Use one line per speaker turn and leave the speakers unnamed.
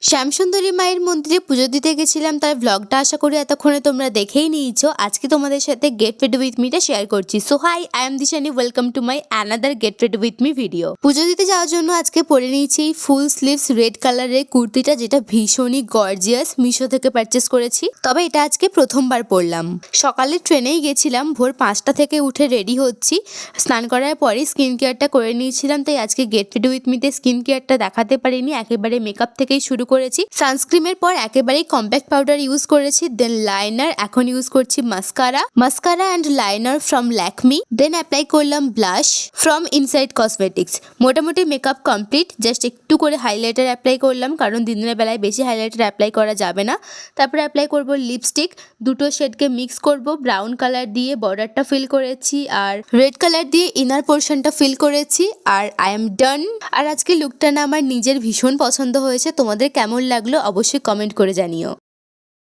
শ্যামসুন্দরী মায়ের মন্দিরে পুজো দিতে গেছিলাম, তার ব্লগটা আশা করি এতক্ষণে তোমরা দেখেই নিয়েছো। আজকে তোমাদের সাথে গেট রেডি উইথ মিটা শেয়ার করছি। So hi, I am Dishani, welcome to my another get ready with me video. পুজো দিতে যাওয়ার জন্য আজকে পরে নিয়েছি ফুল স্লিভস রেড কালারের কুর্তিটা, যেটা ভীষণই গর্জিয়াস, মিশো থেকে পারচেস করেছি। তবে এটা আজকে প্রথমবার পরলাম। সকালে ট্রেনেই গেছিলাম, ভোর 5টা থেকে উঠে রেডি হচ্ছি। স্নান করার পরে স্কিন কেয়ারটা করে নিয়েছিলাম, তাই আজকে গেট রেডি উইথ মিতে স্কিন কেয়ারটা দেখাতে পারিনি, একেবারে মেকআপ থেকেই শুরু করেছি। সানস্ক্রিমের পর একেবারেই কম্প্যাক্ট পাউডার ইউজ করেছি, দেন লাইনার, এখন ইউজ করছি mascara and liner from Lakme, then apply করলাম ব্লাশ ফ্রম ইনসাইড কসমেটিক্স। মোটামুটি মেকআপ কমপ্লিট, জাস্ট একটু করে হাইলাইটার অ্যাপ্লাই করলাম, কারণ দিনের বেলায় বেশি হাইলাইটার অ্যাপ্লাই করা যাবে না। তারপরে অ্যাপ্লাই করব লিপস্টিক, দুটো শেডকে মিক্স করব। ব্রাউন কালার দিয়ে বর্ডারটা ফিল করেছি আর রেড কালার দিয়ে ইনার পোর্শনটা ফিল করেছি, আর আই এম ডান। আর আজকে লুকটা না আমার নিজের ভীষণ পছন্দ হয়েছে। তোমাদের কেমন লাগলো অবশ্যই কমেন্ট করে জানিও।